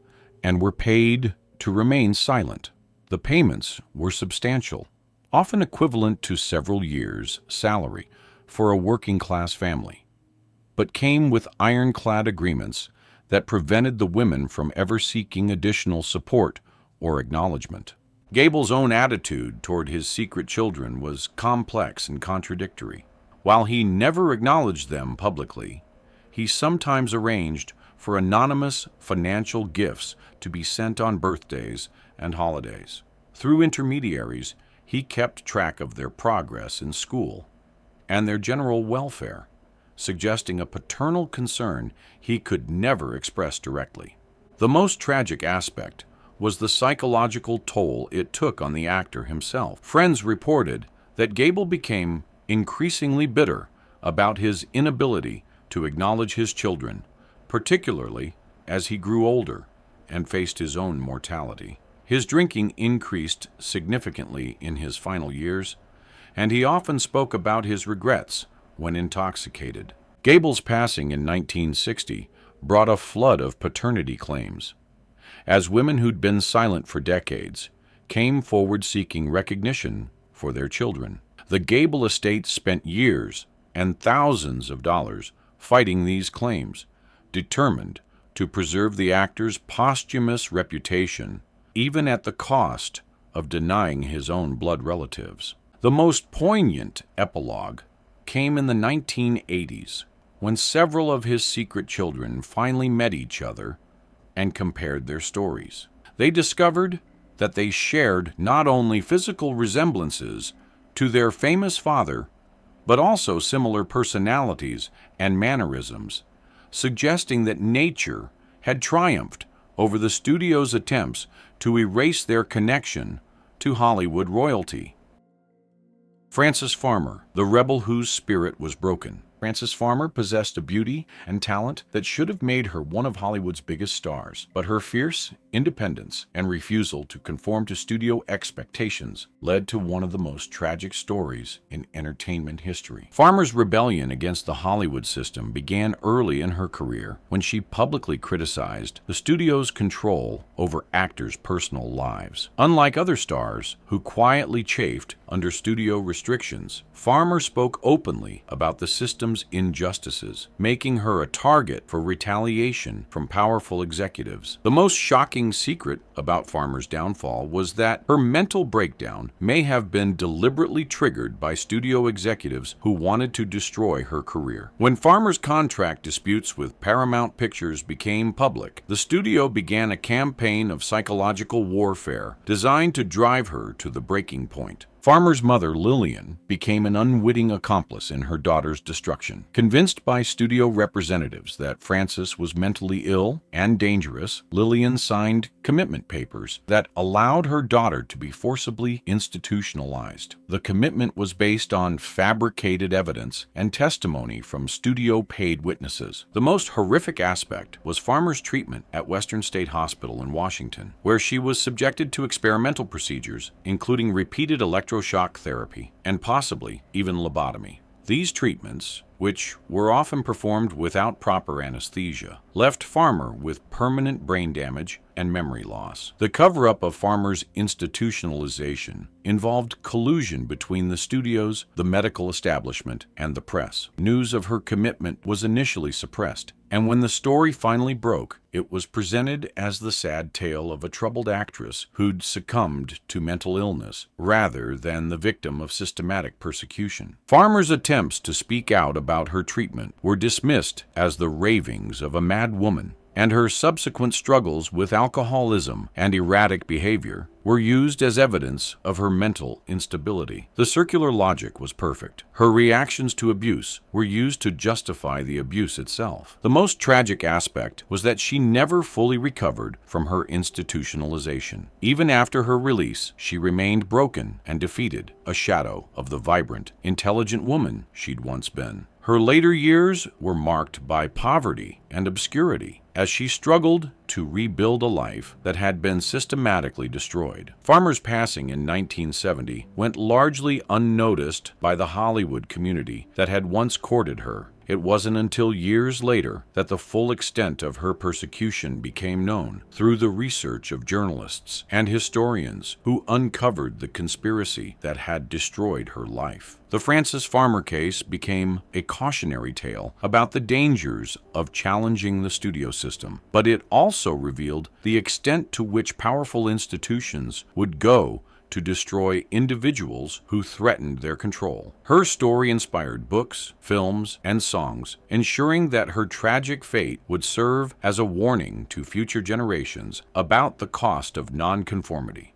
and were paid to remain silent. The payments were substantial, often equivalent to several years' salary for a working-class family, but came with ironclad agreements that prevented the women from ever seeking additional support or acknowledgement. Gable's own attitude toward his secret children was complex and contradictory. While he never acknowledged them publicly, he sometimes arranged for anonymous financial gifts to be sent on birthdays and holidays. Through intermediaries, he kept track of their progress in school and their general welfare, suggesting a paternal concern he could never express directly. The most tragic aspect was the psychological toll it took on the actor himself. Friends reported that Gable became increasingly bitter about his inability to acknowledge his children, particularly as he grew older and faced his own mortality. His drinking increased significantly in his final years, and he often spoke about his regrets when intoxicated. Gable's passing in 1960 brought a flood of paternity claims, as women who'd been silent for decades came forward seeking recognition for their children. The Gable estate spent years and thousands of dollars fighting these claims, determined to preserve the actor's posthumous reputation, even at the cost of denying his own blood relatives. The most poignant epilogue came in the 1980s, when several of his secret children finally met each other and compared their stories. They discovered that they shared not only physical resemblances to their famous father, but also similar personalities and mannerisms, suggesting that nature had triumphed over the studio's attempts to erase their connection to Hollywood royalty. Frances Farmer, the rebel whose spirit was broken. Frances Farmer possessed a beauty and talent that should have made her one of Hollywood's biggest stars, but her fierce independence and refusal to conform to studio expectations led to one of the most tragic stories in entertainment history. Farmer's rebellion against the Hollywood system began early in her career when she publicly criticized the studio's control over actors' personal lives. Unlike other stars who quietly chafed under studio restrictions, Farmer spoke openly about the system's injustices, making her a target for retaliation from powerful executives. The most shocking secret about Farmer's downfall was that her mental breakdown may have been deliberately triggered by studio executives who wanted to destroy her career. When Farmer's contract disputes with Paramount Pictures became public, the studio began a campaign of psychological warfare designed to drive her to the breaking point. Farmer's mother, Lillian, became an unwitting accomplice in her daughter's destruction. Convinced by studio representatives that Frances was mentally ill and dangerous, Lillian signed commitment papers that allowed her daughter to be forcibly institutionalized. The commitment was based on fabricated evidence and testimony from studio-paid witnesses. The most horrific aspect was Farmer's treatment at Western State Hospital in Washington, where she was subjected to experimental procedures, including repeated electroshock therapy, and possibly even lobotomy. These treatments, which were often performed without proper anesthesia, left Farmer with permanent brain damage and memory loss. The cover-up of Farmer's institutionalization involved collusion between the studios, the medical establishment, and the press. News of her commitment was initially suppressed, and when the story finally broke, it was presented as the sad tale of a troubled actress who'd succumbed to mental illness rather than the victim of systematic persecution. Farmer's attempts to speak out about her treatment were dismissed as the ravings of a mad woman, and her subsequent struggles with alcoholism and erratic behavior were used as evidence of her mental instability. The circular logic was perfect. Her reactions to abuse were used to justify the abuse itself. The most tragic aspect was that she never fully recovered from her institutionalization. Even after her release, she remained broken and defeated, a shadow of the vibrant, intelligent woman she'd once been. Her later years were marked by poverty and obscurity, as she struggled to rebuild a life that had been systematically destroyed. Farmer's passing in 1970 went largely unnoticed by the Hollywood community that had once courted her. It wasn't until years later that the full extent of her persecution became known through the research of journalists and historians who uncovered the conspiracy that had destroyed her life. The Frances Farmer case became a cautionary tale about the dangers of challenging the studio system, but it also revealed the extent to which powerful institutions would go to destroy individuals who threatened their control. Her story inspired books, films, and songs, ensuring that her tragic fate would serve as a warning to future generations about the cost of nonconformity.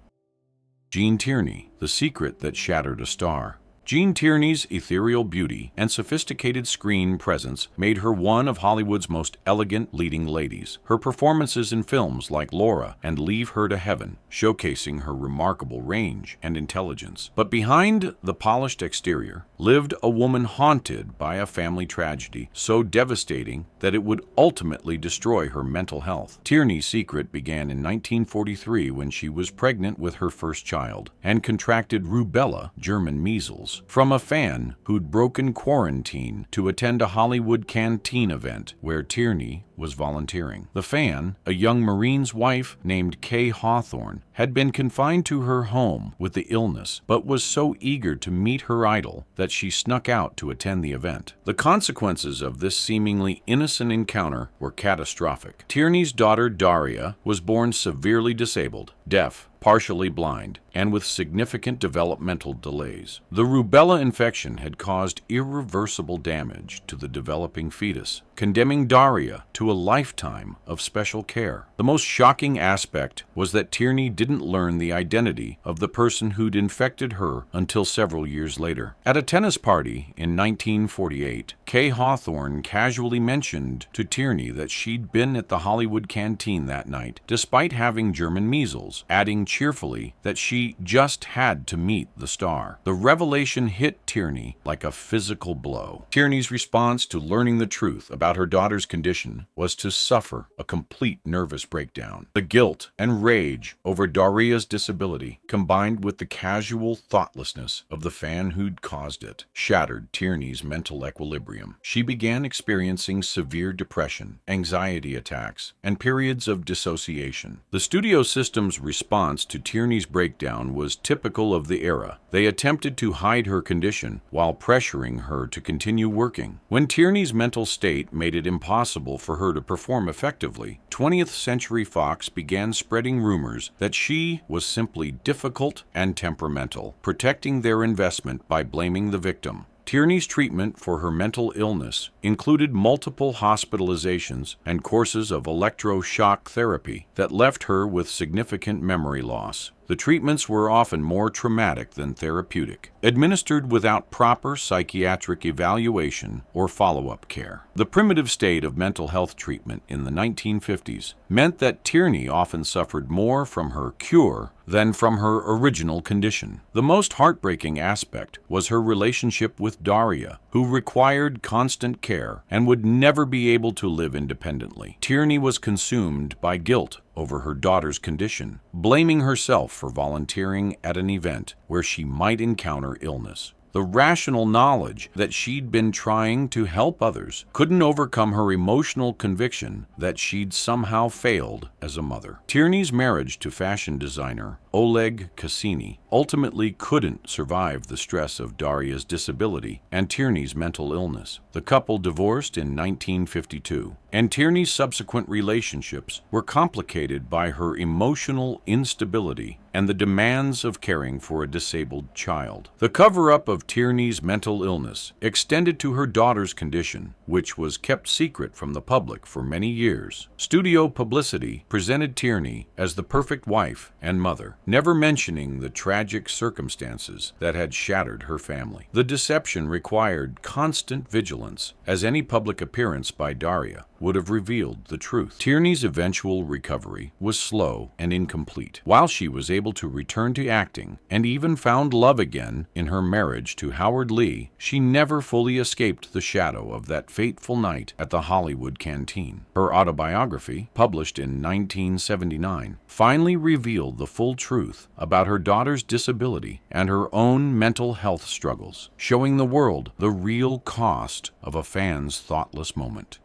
Gene Tierney, The Secret That Shattered a Star. Gene Tierney's ethereal beauty and sophisticated screen presence made her one of Hollywood's most elegant leading ladies. Her performances in films like Laura and Leave Her to Heaven, showcasing her remarkable range and intelligence. But behind the polished exterior lived a woman haunted by a family tragedy so devastating that it would ultimately destroy her mental health. Tierney's secret began in 1943 when she was pregnant with her first child and contracted rubella, German measles, from a fan who'd broken quarantine to attend a Hollywood canteen event where Tierney was volunteering. The fan, a young Marine's wife named Kay Hawthorne, had been confined to her home with the illness, but was so eager to meet her idol that she snuck out to attend the event. The consequences of this seemingly innocent encounter were catastrophic. Tierney's daughter Daria was born severely disabled, deaf, partially blind, and with significant developmental delays. The rubella infection had caused irreversible damage to the developing fetus, condemning Daria to a lifetime of special care. The most shocking aspect was that Tierney didn't learn the identity of the person who'd infected her until several years later. At a tennis party in 1948, Kay Hawthorne casually mentioned to Tierney that she'd been at the Hollywood canteen that night, despite having German measles, adding cheerfully that she just had to meet the star. The revelation hit Tierney like a physical blow. Tierney's response to learning the truth about her daughter's condition was to suffer a complete nervous breakdown. The guilt and rage over Daria's disability, combined with the casual thoughtlessness of the fan who'd caused it, shattered Tierney's mental equilibrium. She began experiencing severe depression, anxiety attacks, and periods of dissociation. The studio system's response to Tierney's breakdown was typical of the era. They attempted to hide her condition while pressuring her to continue working. When Tierney's mental state made it impossible for her to perform effectively, 20th Century Fox began spreading rumors that she was simply difficult and temperamental, protecting their investment by blaming the victim. Tierney's treatment for her mental illness included multiple hospitalizations and courses of electroshock therapy that left her with significant memory loss. The treatments were often more traumatic than therapeutic, administered without proper psychiatric evaluation or follow-up care. The primitive state of mental health treatment in the 1950s meant that Tierney often suffered more from her cure than from her original condition. The most heartbreaking aspect was her relationship with Daria, who required constant care and would never be able to live independently. Tierney was consumed by guilt over her daughter's condition, blaming herself for volunteering at an event where she might encounter illness. The rational knowledge that she'd been trying to help others couldn't overcome her emotional conviction that she'd somehow failed as a mother. Tierney's marriage to fashion designer Oleg Cassini ultimately couldn't survive the stress of Daria's disability and Tierney's mental illness. The couple divorced in 1952, and Tierney's subsequent relationships were complicated by her emotional instability and the demands of caring for a disabled child. The cover-up of Tierney's mental illness extended to her daughter's condition, which was kept secret from the public for many years. Studio publicity presented Tierney as the perfect wife and mother, never mentioning the tragic circumstances that had shattered her family. The deception required constant vigilance, as any public appearance by Daria would have revealed the truth. Tierney's eventual recovery was slow and incomplete. While she was able to return to acting and even found love again in her marriage to Howard Lee, she never fully escaped the shadow of that fateful night at the Hollywood canteen. Her autobiography, published in 1979, finally revealed the full truth about her daughter's disability and her own mental health struggles, showing the world the real cost of a fan's thoughtless moment.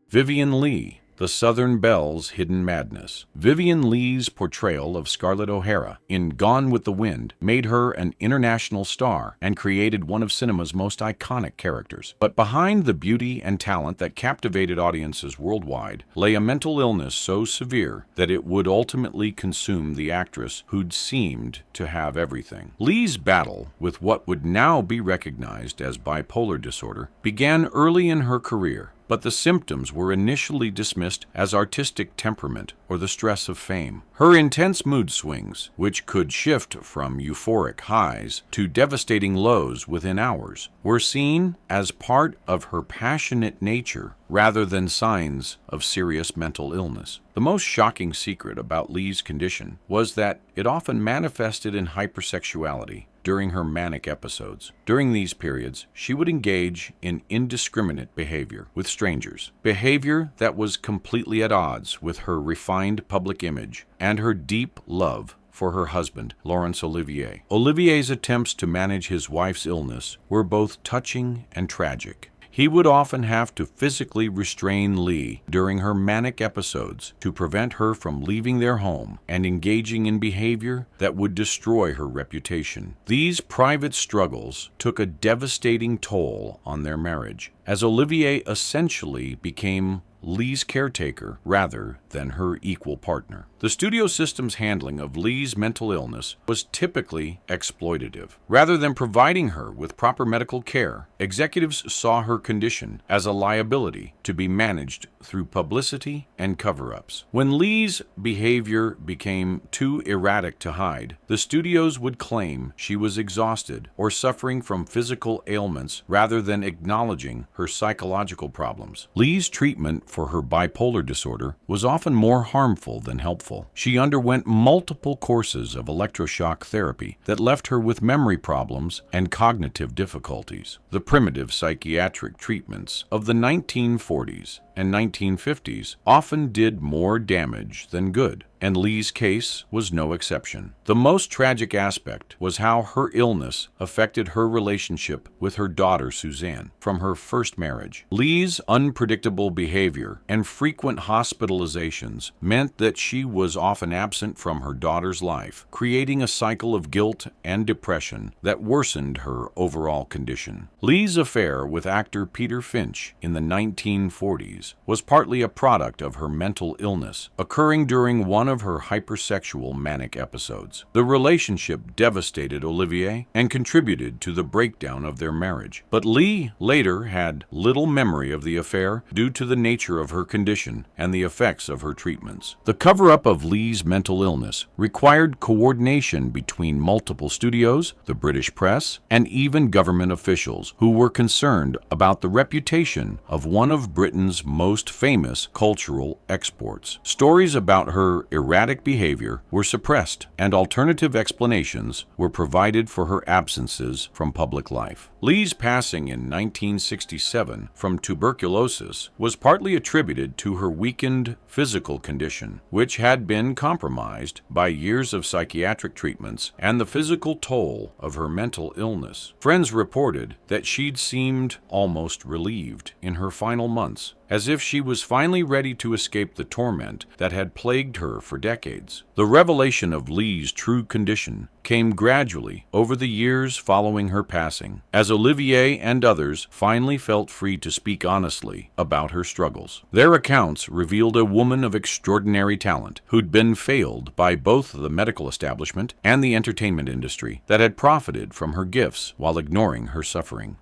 Vivien Leigh, the Southern Belle's hidden madness. Vivien Leigh's portrayal of Scarlett O'Hara in Gone with the Wind made her an international star and created one of cinema's most iconic characters. But behind the beauty and talent that captivated audiences worldwide lay a mental illness so severe that it would ultimately consume the actress who'd seemed to have everything. Leigh's battle with what would now be recognized as bipolar disorder began early in her career, but the symptoms were initially dismissed as artistic temperament or the stress of fame. Her intense mood swings, which could shift from euphoric highs to devastating lows within hours, were seen as part of her passionate nature rather than signs of serious mental illness. The most shocking secret about Leigh's condition was that it often manifested in hypersexuality during her manic episodes. During these periods, she would engage in indiscriminate behavior with strangers, behavior that was completely at odds with her refined public image and her deep love for her husband, Laurence Olivier. Olivier's attempts to manage his wife's illness were both touching and tragic. He would often have to physically restrain Leigh during her manic episodes to prevent her from leaving their home and engaging in behavior that would destroy her reputation. These private struggles took a devastating toll on their marriage, as Olivier essentially became Leigh's caretaker rather than her equal partner. The studio system's handling of Leigh's mental illness was typically exploitative. Rather than providing her with proper medical care, executives saw her condition as a liability to be managed through publicity and cover-ups. When Leigh's behavior became too erratic to hide, the studios would claim she was exhausted or suffering from physical ailments rather than acknowledging her psychological problems. Leigh's treatment for her bipolar disorder was often more harmful than helpful. She underwent multiple courses of electroshock therapy that left her with memory problems and cognitive difficulties. The primitive psychiatric treatments of the 1940s and 1950s often did more damage than good, and Leigh's case was no exception. The most tragic aspect was how her illness affected her relationship with her daughter Suzanne from her first marriage. Leigh's unpredictable behavior and frequent hospitalizations meant that she was often absent from her daughter's life, creating a cycle of guilt and depression that worsened her overall condition. Leigh's affair with actor Peter Finch in the 1940s was partly a product of her mental illness, occurring during one of her hypersexual manic episodes. The relationship devastated Olivier and contributed to the breakdown of their marriage, but Leigh later had little memory of the affair due to the nature of her condition and the effects of her treatments. The cover-up of Leigh's mental illness required coordination between multiple studios, the British press, and even government officials who were concerned about the reputation of one of Britain's most famous cultural exports. Stories about her erratic behavior were suppressed, and alternative explanations were provided for her absences from public life. Leigh's passing in 1967 from tuberculosis was partly attributed to her weakened physical condition, which had been compromised by years of psychiatric treatments and the physical toll of her mental illness. Friends reported that she'd seemed almost relieved in her final months, as if she was finally ready to escape the torment that had plagued her for decades. The revelation of Leigh's true condition came gradually over the years following her passing, as Olivier and others finally felt free to speak honestly about her struggles. Their accounts revealed a woman of extraordinary talent who'd been failed by both the medical establishment and the entertainment industry that had profited from her gifts while ignoring her suffering.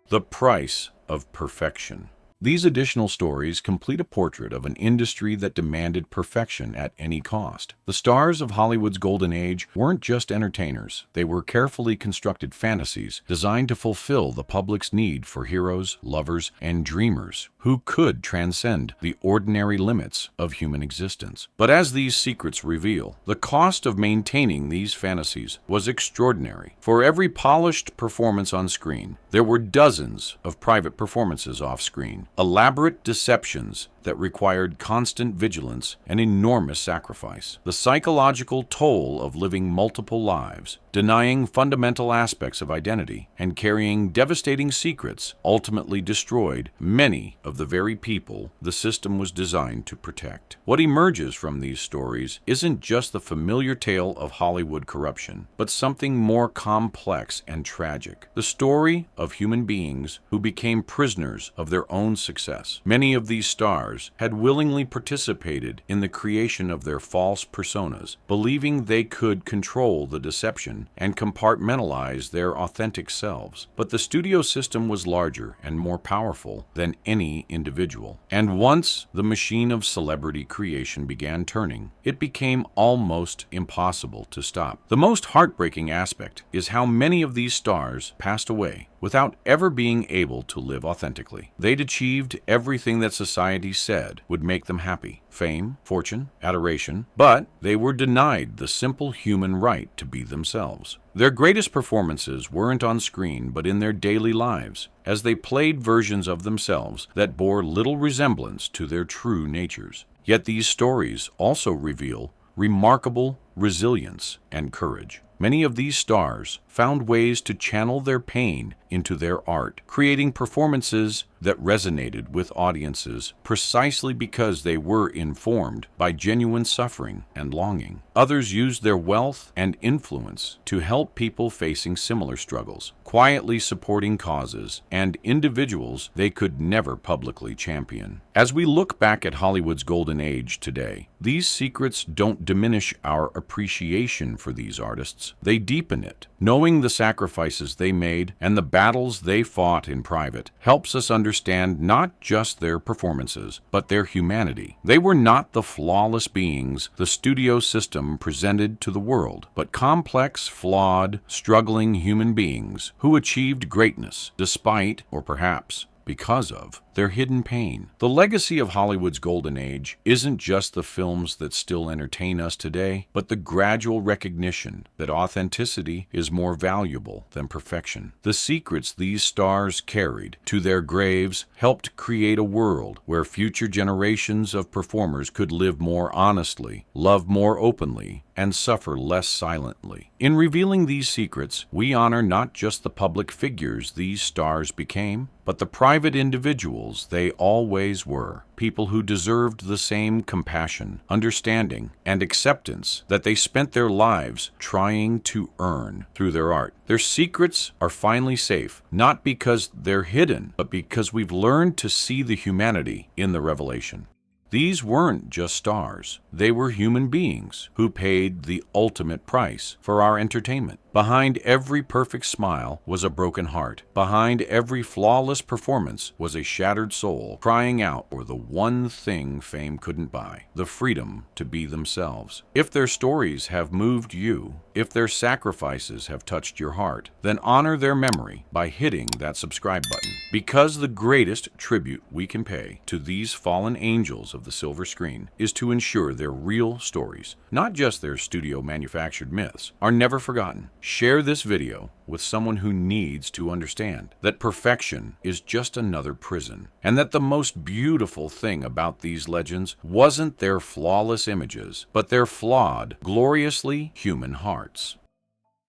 The price of perfection. These additional stories complete a portrait of an industry that demanded perfection at any cost. The stars of Hollywood's golden age weren't just entertainers. They were carefully constructed fantasies designed to fulfill the public's need for heroes, lovers, and dreamers who could transcend the ordinary limits of human existence. But as these secrets reveal, the cost of maintaining these fantasies was extraordinary. For every polished performance on screen, there were dozens of private performances off-screen, elaborate deceptions that required constant vigilance and enormous sacrifice. The psychological toll of living multiple lives, denying fundamental aspects of identity, and carrying devastating secrets ultimately destroyed many of the very people the system was designed to protect. What emerges from these stories isn't just the familiar tale of Hollywood corruption, but something more complex and tragic. The story of human beings who became prisoners of their own success. Many of these stars had willingly participated in the creation of their false personas, believing they could control the deception and compartmentalize their authentic selves. But the studio system was larger and more powerful than any individual. And once the machine of celebrity creation began turning, it became almost impossible to stop. The most heartbreaking aspect is how many of these stars passed away without ever being able to live authentically. They'd achieved everything that society said would make them happy: fame, fortune, adoration, but they were denied the simple human right to be themselves. Their greatest performances weren't on screen, but in their daily lives, as they played versions of themselves that bore little resemblance to their true natures. Yet these stories also reveal remarkable resilience and courage. Many of these stars found ways to channel their pain into their art, creating performances that resonated with audiences precisely because they were informed by genuine suffering and longing. Others used their wealth and influence to help people facing similar struggles, quietly supporting causes and individuals they could never publicly champion. As we look back at Hollywood's golden age today, these secrets don't diminish our appreciation for these artists. They deepen it. Knowing the sacrifices they made and the battles they fought in private helps us understand not just their performances, but their humanity. They were not the flawless beings the studio system presented to the world, but complex, flawed, struggling human beings who achieved greatness despite, or perhaps because of, their hidden pain. The legacy of Hollywood's golden age isn't just the films that still entertain us today, but the gradual recognition that authenticity is more valuable than perfection. The secrets these stars carried to their graves helped create a world where future generations of performers could live more honestly, love more openly, and suffer less silently. In revealing these secrets, we honor not just the public figures these stars became, but the private individuals they always were, people who deserved the same compassion, understanding, and acceptance that they spent their lives trying to earn through their art. Their secrets are finally safe, not because they're hidden, but because we've learned to see the humanity in the revelation. These weren't just stars. They were human beings who paid the ultimate price for our entertainment. Behind every perfect smile was a broken heart. Behind every flawless performance was a shattered soul crying out for the one thing fame couldn't buy: the freedom to be themselves. If their stories have moved you, if their sacrifices have touched your heart, then honor their memory by hitting that subscribe button. Because the greatest tribute we can pay to these fallen angels of the silver screen is to ensure their real stories, not just their studio-manufactured myths, are never forgotten. Share this video with someone who needs to understand that perfection is just another prison, and that the most beautiful thing about these legends wasn't their flawless images, but their flawed, gloriously human hearts.